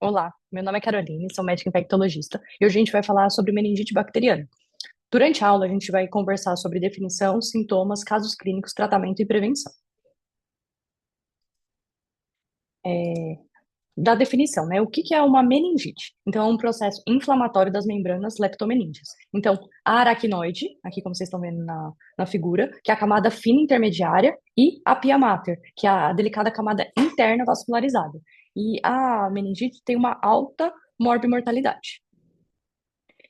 Olá, meu nome é Caroline, sou médica infectologista e hoje a gente vai falar sobre meningite bacteriana. Durante a aula, a gente vai conversar sobre definição, sintomas, casos clínicos, tratamento e prevenção. Da definição, né? O que que é uma meningite? Então, é um processo inflamatório das membranas leptomeninges. Então, a aracnoide, aqui como vocês estão vendo na figura, que é a camada fina intermediária, e a pia mater, que é a delicada camada interna vascularizada. E a meningite tem uma alta morbimortalidade.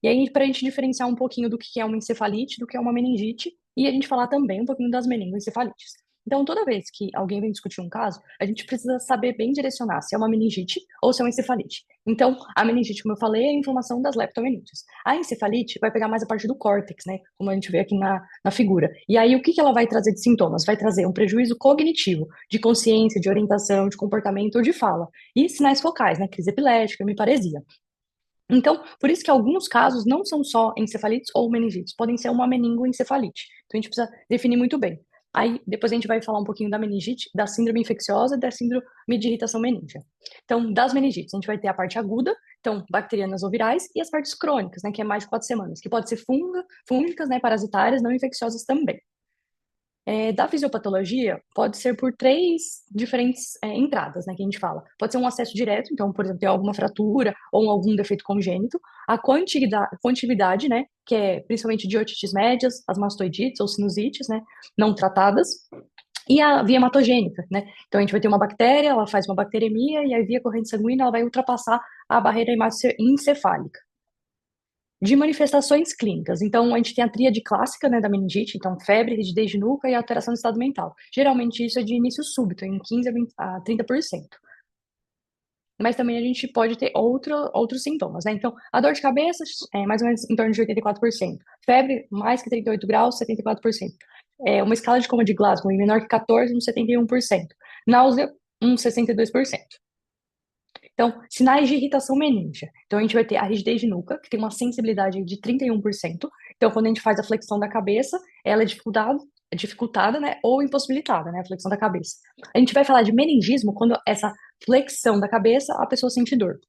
E aí, para a gente diferenciar um pouquinho do que é uma encefalite, do que é uma meningite, e a gente falar também um pouquinho das meningoencefalites. Então, toda vez que alguém vem discutir um caso, a gente precisa saber bem direcionar se é uma meningite ou se é uma encefalite. Então, a meningite, como eu falei, é a inflamação das leptomeninges. A encefalite vai pegar mais a parte do córtex, né? Como a gente vê aqui na figura. E aí, o que que ela vai trazer de sintomas? Vai trazer um prejuízo cognitivo, de consciência, de orientação, de comportamento ou de fala. E sinais focais, né? Crise epilética, hemiparesia. Então, por isso que alguns casos não são só encefalites ou meningites, podem ser uma meningoencefalite. Então, a gente precisa definir muito bem. Aí, depois a gente vai falar um pouquinho da meningite, da síndrome infecciosa e da síndrome de irritação meníngea. Então, das meningites, a gente vai ter a parte aguda, então, bacterianas ou virais, e as partes crônicas, né, que é mais de 4 semanas, que pode ser fúngicas, né, parasitárias, não infecciosas também. Da fisiopatologia, pode ser por três diferentes entradas, né, que a gente fala. Pode ser um acesso direto, então, por exemplo, ter alguma fratura ou algum defeito congênito. A quantidade, né, que é principalmente de otites médias, as mastoidites ou sinusites, né, não tratadas. E a via hematogênica, né? Então, a gente vai ter uma bactéria, ela faz uma bacteremia e a via corrente sanguínea ela vai ultrapassar a barreira hematoencefálica de manifestações clínicas. Então, a gente tem a tríade clássica, né, da meningite, então febre, rigidez de nuca e alteração do estado mental. Geralmente isso é de início súbito, em 15 a 30%. Mas também a gente pode ter outros sintomas, né? Então, a dor de cabeça é mais ou menos em torno de 84%. Febre, mais que 38 graus, 74%. Uma escala de coma de Glasgow em menor que 14, uns 71%. Náusea, uns 62%. Então, sinais de irritação meningia. Então, a gente vai ter a rigidez de nuca, que tem uma sensibilidade de 31%. Então, quando a gente faz a flexão da cabeça, ela é dificultada, né, ou impossibilitada, né, a flexão da cabeça. A gente vai falar de meningismo quando essa flexão da cabeça, a pessoa sente dor.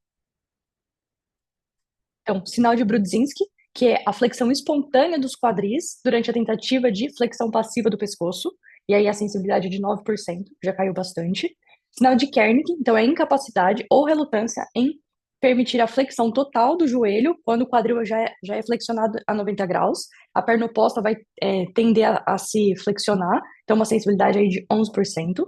Então, sinal de Brudzinski, que é a flexão espontânea dos quadris durante a tentativa de flexão passiva do pescoço, e aí a sensibilidade é de 9%, já caiu bastante. Sinal de Kernick, então é incapacidade ou relutância em permitir a flexão total do joelho quando o quadril já é flexionado a 90 graus. A perna oposta vai tender a se flexionar, então uma sensibilidade aí de 11%.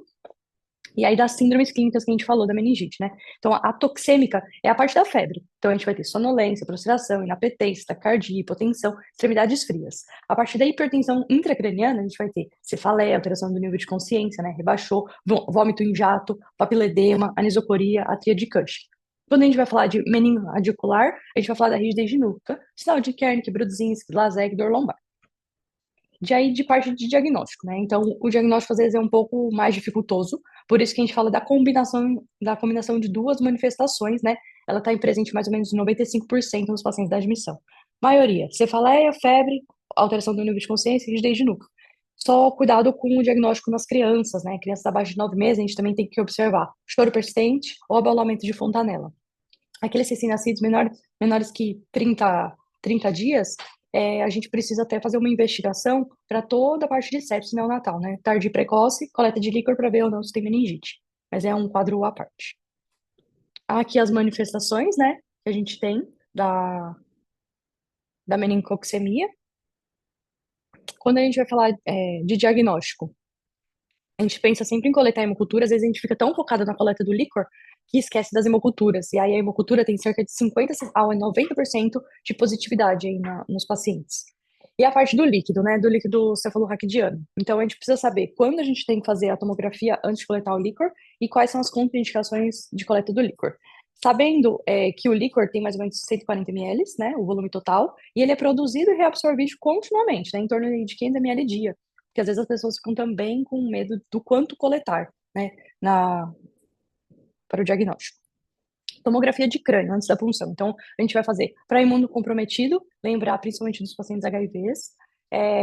E aí das síndromes clínicas que a gente falou da meningite, né? Então a toxêmica é a parte da febre. Então a gente vai ter sonolência, prostração, inapetência, taquicardia, hipotensão, extremidades frias. A partir da hipertensão intracraniana, a gente vai ter cefaleia, alteração do nível de consciência, né? Rebaixou, vômito em jato, papiledema, anisocoria, atria de Cushing. Quando a gente vai falar de meningocranial, a gente vai falar da rigidez de nuca, sinal de Kernick, Brudzinski, Laseg, dor lombar. De parte de diagnóstico, né? Então, o diagnóstico às vezes é um pouco mais dificultoso, por isso que a gente fala da combinação de duas manifestações, né? Ela está presente mais ou menos em 95% nos pacientes da admissão. Maioria, cefaleia, febre, alteração do nível de consciência e rigidez de núcleo. Só cuidado com o diagnóstico nas crianças, né? Crianças abaixo de 9 meses, a gente também tem que observar choro persistente ou abaulamento de fontanela. Aqueles recém-nascidos menores que 30 dias, a gente precisa até fazer uma investigação para toda a parte de sepsis neonatal, né? Tardio e precoce, coleta de líquor para ver ou não se tem meningite. Mas é um quadro à parte. Aqui as manifestações, né, que a gente tem da, da meningococcemia. Quando a gente vai falar de diagnóstico, a gente pensa sempre em coletar hemocultura, às vezes a gente fica tão focado na coleta do líquor que esquece das hemoculturas. E aí a hemocultura tem cerca de 50 a 90% de positividade aí nos pacientes. E a parte do líquido, né? Do líquido cefalorraquidiano. Então a gente precisa saber quando a gente tem que fazer a tomografia antes de coletar o líquor e quais são as contraindicações de coleta do líquor. Sabendo que o líquor tem mais ou menos 140 ml, né, o volume total, e ele é produzido e reabsorvido continuamente, né, em torno de 500 ml dia, porque às vezes as pessoas ficam também com medo do quanto coletar, né, na, para o diagnóstico. Tomografia de crânio antes da punção. Então, a gente vai fazer para imunocomprometido, lembrar principalmente dos pacientes HIVs,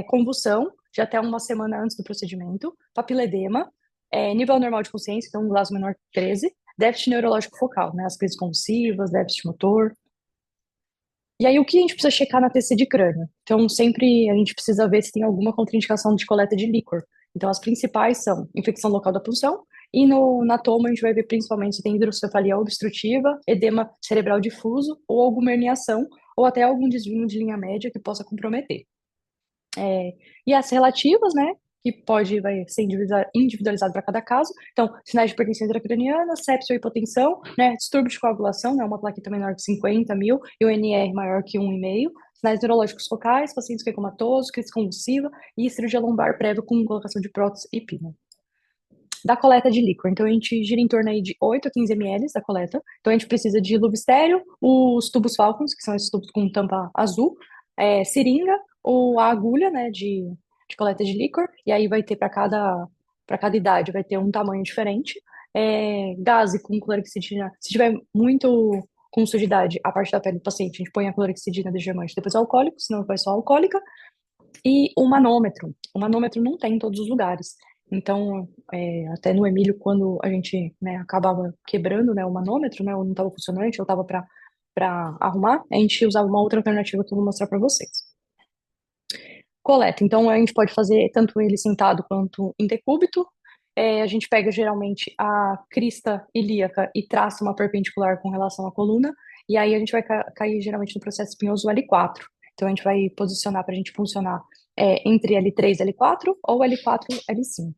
convulsão, de até uma semana antes do procedimento, papiledema, nível normal de consciência, então um glaço menor que 13, déficit neurológico focal, né? As crises convulsivas, déficit motor. E aí, o que a gente precisa checar na TC de crânio? Então, sempre a gente precisa ver se tem alguma contraindicação de coleta de líquor. Então, as principais são infecção local da punção, e na toma a gente vai ver principalmente se tem hidrocefalia obstrutiva, edema cerebral difuso, ou alguma herniação, ou até algum desvio de linha média que possa comprometer. E as relativas, né? Que vai ser individualizado para cada caso. Então, sinais de hipertensão intracraniana, sepsia ou hipotensão, né? Distúrbio de coagulação, né? Uma plaqueta menor que 50 mil e o NR maior que 1,5. Sinais neurológicos focais, pacientes comatosos, crise convulsiva e cirurgia lombar prévia com colocação de prótese e pino. Da coleta de líquor. Então, a gente gira em torno aí de 8 a 15 ml da coleta. Então, a gente precisa de luva estéreo, os tubos Falcons, que são esses tubos com tampa azul, seringa, ou a agulha, né, de coleta de líquor, e aí vai ter para cada idade, vai ter um tamanho diferente. Gase com clorexidina, se tiver muito com sujidade a parte da pele do paciente, a gente põe a clorexidina desgermante, depois o alcoólico, senão vai só alcoólica, e o manômetro. O manômetro não tem em todos os lugares. Então, até no Emílio, quando a gente, né, acabava quebrando, né, o manômetro, né, ou não estava funcionante, eu estava para arrumar, a gente usava uma outra alternativa que eu vou mostrar para vocês. Coleta. Então, a gente pode fazer tanto ele sentado quanto em decúbito. A gente pega geralmente a crista ilíaca e traça uma perpendicular com relação à coluna, e aí a gente vai cair geralmente no processo espinhoso L4. Então, a gente vai posicionar para a gente funcionar entre L3 e L4 ou L4 e L5.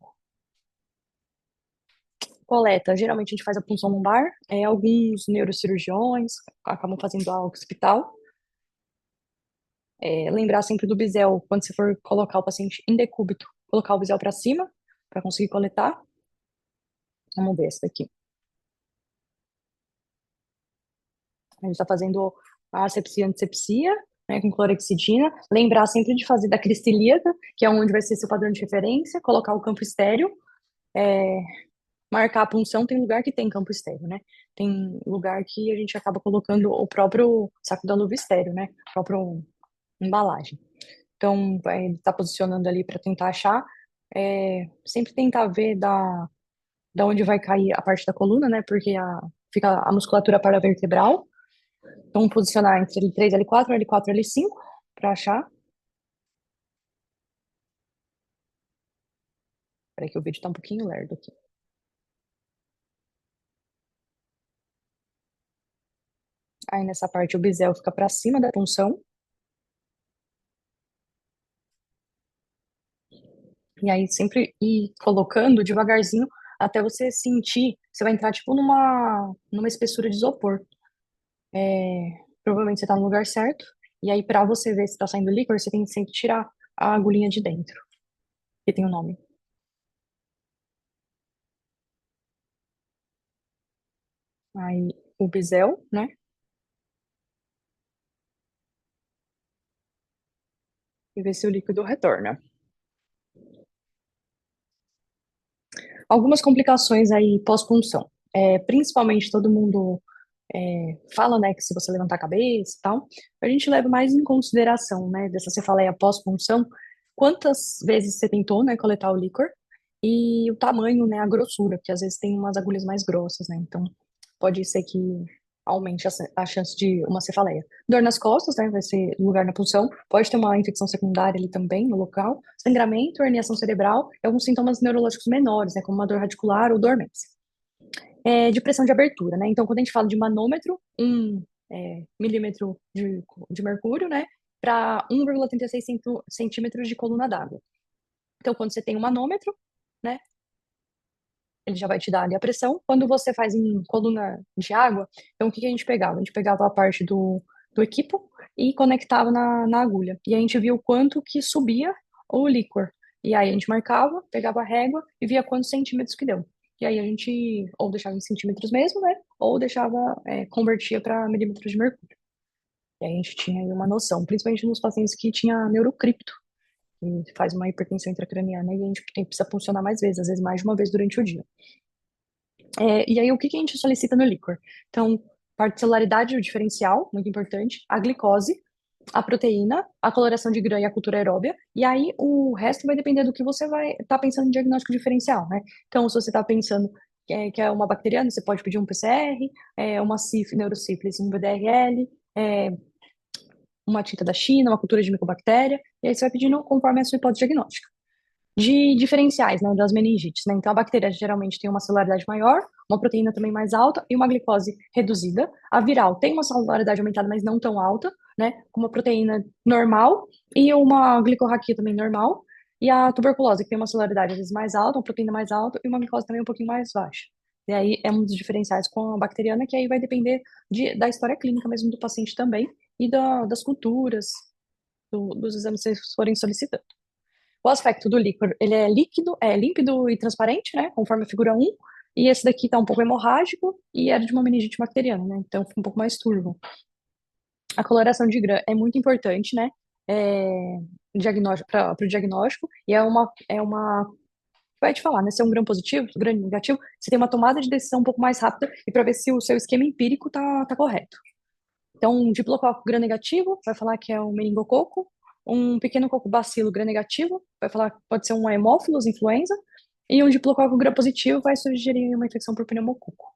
Coleta, geralmente a gente faz a punção lombar, alguns neurocirurgiões acabam fazendo a occipital. Lembrar sempre do bisel, quando você for colocar o paciente em decúbito, colocar o bisel para cima, para conseguir coletar. Vamos ver esse daqui. A gente está fazendo a asepsia antisepsia, né, com clorexidina. Lembrar sempre de fazer da crista ilíaca, que é onde vai ser seu padrão de referência, colocar o campo estéreo, marcar a punção. Tem lugar que tem campo estéreo, né? Tem lugar que a gente acaba colocando o próprio saco da luva estéreo, né? A própria embalagem. Então, vai estar posicionando ali para tentar achar. Sempre tentar ver da onde vai cair a parte da coluna, né? Porque fica a musculatura paravertebral. Então, posicionar entre L3 e L4, L4 e L5, para achar. Peraí que o vídeo tá um pouquinho lerdo aqui. Aí, nessa parte, o bisel fica para cima da punção. E aí, sempre ir colocando devagarzinho até você sentir. Você vai entrar, tipo, numa espessura de isopor. Provavelmente você tá no lugar certo. E aí, para você ver se tá saindo líquor, você tem que sempre tirar a agulhinha de dentro, que tem o nome. Aí, o bisel, né? E ver se o líquido retorna. Algumas complicações aí pós-punção. Principalmente todo mundo fala, né, que se você levantar a cabeça e tal, a gente leva mais em consideração, né, dessa cefaleia pós-punção, quantas vezes você tentou, né, coletar o líquor e o tamanho, né, a grossura, porque às vezes tem umas agulhas mais grossas, né, então pode ser que aumente a chance de uma cefaleia. Dor nas costas, né, vai ser lugar na punção, pode ter uma infecção secundária ali também no local, sangramento, herniação cerebral e alguns sintomas neurológicos menores, né, como uma dor radicular ou dormência. De pressão de abertura, né? Então, quando a gente fala de manômetro, 1 milímetro de mercúrio, né? Para 1,36 centímetros de coluna d'água. Então, quando você tem um manômetro, né? Ele já vai te dar ali a pressão. Quando você faz em coluna de água, então o que que a gente pegava? A gente pegava a parte do equipo e conectava na agulha. E a gente via o quanto que subia o líquor. E aí a gente marcava, pegava a régua e via quantos centímetros que deu. E aí a gente ou deixava em centímetros mesmo, né? Ou deixava, convertia para milímetros de mercúrio. E aí a gente tinha aí uma noção, principalmente nos pacientes que tinha neurocripto, que faz uma hipertensão intracraniana e a gente precisa funcionar mais vezes, às vezes mais de uma vez durante o dia. E aí, o que que a gente solicita no líquor? Então, particularidade, o diferencial, muito importante, a glicose, a proteína, a coloração de grã e a cultura aeróbia, e aí o resto vai depender do que você vai estar pensando em diagnóstico diferencial, né? Então, se você está pensando que é uma bacteriana, você pode pedir um PCR, uma neurosífilis, um VDRL, é, uma tinta da China, uma cultura de micobactéria, e aí você vai pedindo conforme a sua hipótese diagnóstica. De diferenciais, né, das meningites, né? Então, a bactéria geralmente tem uma celularidade maior, uma proteína também mais alta e uma glicose reduzida. A viral tem uma celularidade aumentada, mas não tão alta, né? Com uma proteína normal e uma glicorraquia também normal. E a tuberculose, que tem uma celularidade às vezes mais alta, uma proteína mais alta e uma glicose também um pouquinho mais baixa. E aí é um dos diferenciais com a bacteriana, que aí vai depender da história clínica mesmo do paciente também e das culturas, dos exames que vocês forem solicitando. O aspecto do líquor, ele é líquido, é límpido e transparente, né? Conforme a figura 1. E esse daqui tá um pouco hemorrágico e era de uma meningite bacteriana, né? Então fica um pouco mais turvo. A coloração de Gram é muito importante, né? É, diagnóstico, para o diagnóstico. E é uma. Vai te falar, né? Se é um gram positivo, gram negativo, você tem uma tomada de decisão um pouco mais rápida e para ver se o seu esquema empírico tá correto. Então, um diplococo gram-negativo vai falar que é um meningococo. Um pequeno coco bacilo gram-negativo vai falar que pode ser um Haemophilus influenza. E um diplococo gram-positivo vai sugerir uma infecção por pneumococo.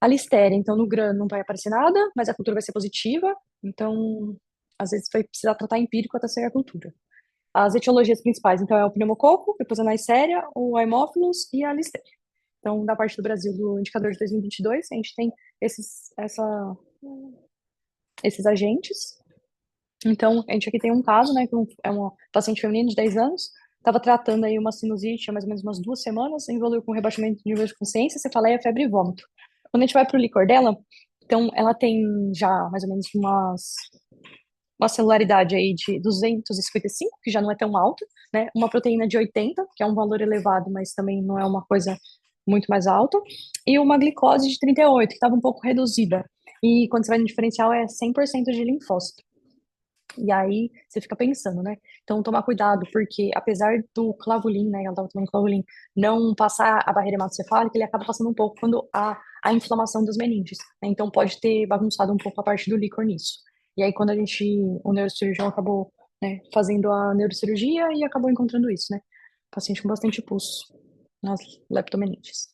A listéria, então, no gram não vai aparecer nada, mas a cultura vai ser positiva. Então, às vezes vai precisar tratar empírico até sair a cultura. As etiologias principais, então, é o pneumococo, depois a Neisseria, o Haemophilus e a listéria. Então, da parte do Brasil, do indicador de 2022, a gente tem esses agentes. Então, a gente aqui tem um caso, né, que é uma paciente feminina de 10 anos, estava tratando aí uma sinusite há mais ou menos umas 2 semanas, evoluiu com rebaixamento de nível de consciência, cefaleia, febre e vômito. Quando a gente vai para o licor dela, então ela tem já mais ou menos uma celularidade aí de 255, que já não é tão alta, né, uma proteína de 80, que é um valor elevado, mas também não é uma coisa muito mais alta, e uma glicose de 38, que estava um pouco reduzida. E quando você vai no diferencial é 100% de linfócito. E aí você fica pensando, né? Então, tomar cuidado, porque apesar do clavulin, né? Ela tava tomando clavulin, não passar a barreira hematocefálica, ele acaba passando um pouco quando há a inflamação das meninges, né? Então, pode ter bagunçado um pouco a parte do líquor nisso. E aí, quando o neurocirurgião acabou, né, fazendo a neurocirurgia e acabou encontrando isso, né? Paciente com bastante pulso nas leptomeninges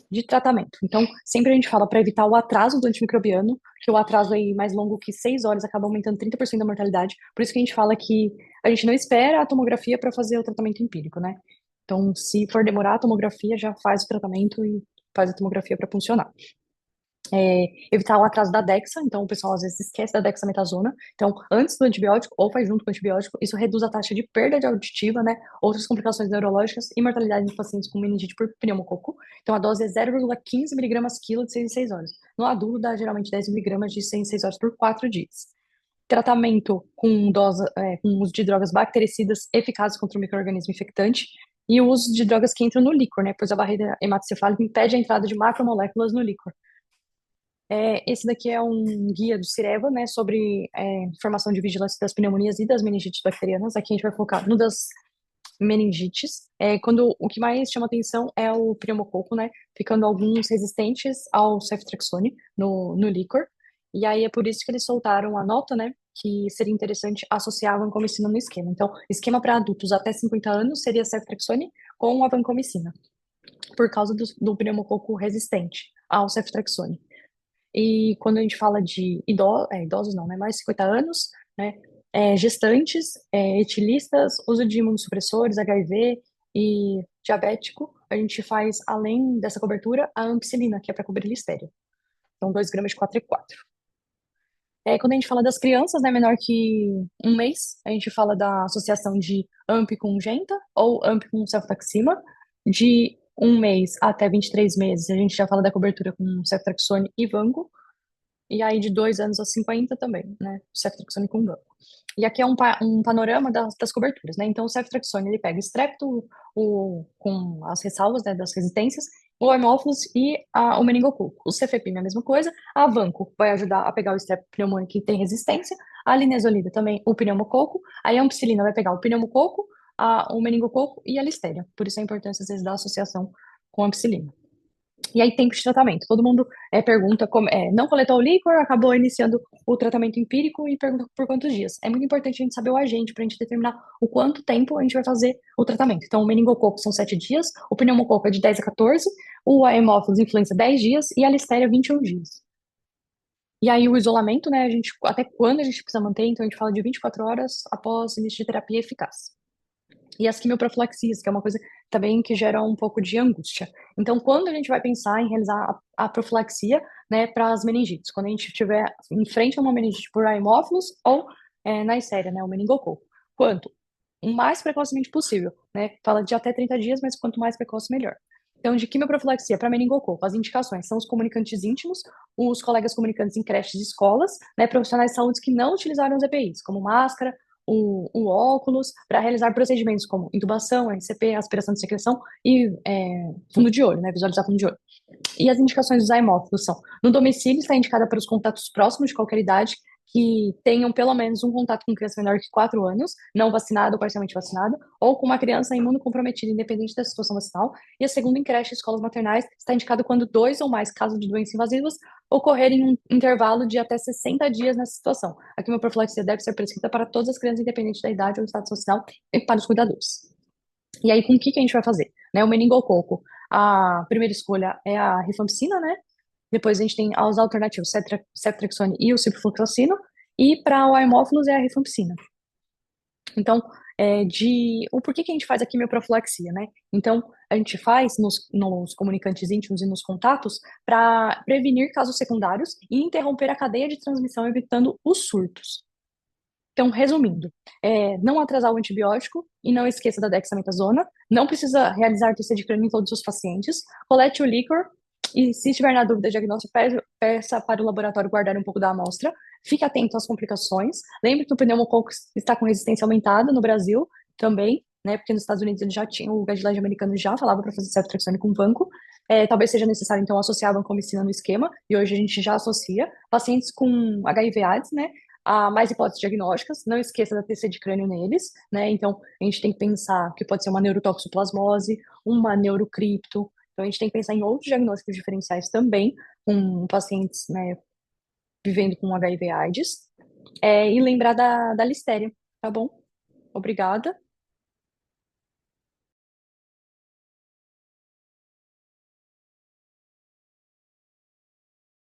de tratamento. Então, sempre a gente fala para evitar o atraso do antimicrobiano, que o atraso aí mais longo que 6 horas acaba aumentando 30% da mortalidade. Por isso que a gente fala que a gente não espera a tomografia para fazer o tratamento empírico, né? Então, se for demorar a tomografia, já faz o tratamento e faz a tomografia para funcionar. Evitar o atraso da Dexa, então o pessoal às vezes esquece da dexametasona. Então, antes do antibiótico ou faz junto com o antibiótico, isso reduz a taxa de perda de auditiva, né? Outras complicações neurológicas e mortalidade em pacientes com meningite por pneumococo. Então, a dose é 0,15 miligramas quilo de 6 em 6 horas. No adulto, dá geralmente 10 miligramas de 6 em 6 horas por 4 dias. Tratamento com uso de drogas bactericidas eficazes contra o micro-organismo infectante e o uso de drogas que entram no líquor, né? Pois a barreira hematocefálica impede a entrada de macromoléculas no líquor. Esse daqui é um guia do Cireva, né, sobre formação de vigilância das pneumonias e das meningites bacterianas. Aqui a gente vai focar no das meningites. Quando o que mais chama atenção é o pneumococo, né, ficando alguns resistentes ao ceftriaxone no líquor. E aí é por isso que eles soltaram a nota, né, que seria interessante associar a vancomicina no esquema. Então, esquema para adultos até 50 anos seria ceftriaxone com a vancomicina, por causa do pneumococo resistente ao ceftriaxone. E quando a gente fala de idosos não, né? Mais de 50 anos, né? Gestantes, etilistas, uso de imunossupressores, HIV e diabético, a gente faz, além dessa cobertura, a ampicilina, que é para cobrir listéria. Então, 2 gramas de 4 e 4. Quando a gente fala das crianças, né, menor que 1 mês, a gente fala da associação de AMP com Genta ou AMP com ceftaxima. De 1 mês até 23 meses, a gente já fala da cobertura com ceftraxone e vanco. E aí, de 2 anos a 50 também, né? Ceftriaxone com vanco. E aqui é um panorama das coberturas, né? Então, o ceftriaxone, ele pega strepto, com as ressalvas, né, das resistências, o Haemophilus e o meningococo. O cefepime é a mesma coisa. A vanco vai ajudar a pegar o strepto pneumônico que tem resistência. A linezolida também, o pneumococo. Aí a ampicilina vai pegar o pneumococo, o meningococo e a listéria. Por isso a importância, às vezes, da associação com a ampicilina. E aí, tempo de tratamento. Todo mundo pergunta como, não coletou o líquor, acabou iniciando o tratamento empírico e pergunta por quantos dias. É muito importante a gente saber o agente para a gente determinar o quanto tempo a gente vai fazer o tratamento. Então, o meningococo são 7 dias, o pneumococo é de 10 a 14, o Haemophilus influenza 10 dias e a listéria 21 dias. E aí, o isolamento, né, a gente, até quando a gente precisa manter, então a gente fala de 24 horas após início de terapia eficaz. E as quimioprofilaxias, que é uma coisa também que gera um pouco de angústia. Então, quando a gente vai pensar em realizar a profilaxia, né, para as meningites? Quando a gente estiver em frente a uma meningite por Haemophilus ou Neisseria, né, o meningococo. Quanto? O mais precocemente possível, né? Fala de até 30 dias, mas quanto mais precoce, melhor. Então, de quimioprofilaxia para meningococo, as indicações são os comunicantes íntimos, os colegas comunicantes em creches e escolas, né, profissionais de saúde que não utilizaram os EPIs, como máscara, o óculos, para realizar procedimentos como intubação, RCP, aspiração de secreção e fundo de olho, né, visualizar fundo de olho. E as indicações dos hemófilos são: no domicílio está indicada para os contatos próximos de qualquer idade que tenham pelo menos um contato com criança menor que 4 anos, não vacinada ou parcialmente vacinada, ou com uma criança imunocomprometida, independente da situação vacinal. E a segunda, em creche e escolas maternais, está indicado quando 2 ou mais casos de doenças invasivas ocorrerem em um intervalo de até 60 dias nessa situação. A quimioprofilaxia deve ser prescrita para todas as crianças, independente da idade ou do estado social, e para os cuidadores. E aí, com o que que a gente vai fazer? Né, o meningococo, a primeira escolha é a rifampicina, né? Depois a gente tem as alternativas, ceftriaxone e o ciprofloxacino. E para o hemófilos é a rifampicina. Então, o porquê que a gente faz a quimioprofilaxia, né? Então, a gente faz nos comunicantes íntimos e nos contatos para prevenir casos secundários e interromper a cadeia de transmissão, evitando os surtos. Então, resumindo, não atrasar o antibiótico e não esqueça da dexametasona. Não precisa realizar TC de crânio em todos os pacientes. Colete o líquor e, se estiver na dúvida diagnóstica, peça para o laboratório guardar um pouco da amostra. Fique atento às complicações. Lembre que o pneumococo está com resistência aumentada no Brasil também, né? Porque nos Estados Unidos ele já tinha, o guideline americano já falava para fazer ceftriaxone com vanco. Talvez seja necessário, então, associar a vancomicina no esquema, e hoje a gente já associa. Pacientes com HIV/AIDS, né? Há mais hipóteses diagnósticas, não esqueça da TC de crânio neles, né? Então, a gente tem que pensar que pode ser uma neurotoxoplasmose, uma neurocripto. Então, a gente tem que pensar em outros diagnósticos diferenciais também, com pacientes, né, vivendo com HIV/AIDS. E lembrar da listéria, tá bom? Obrigada.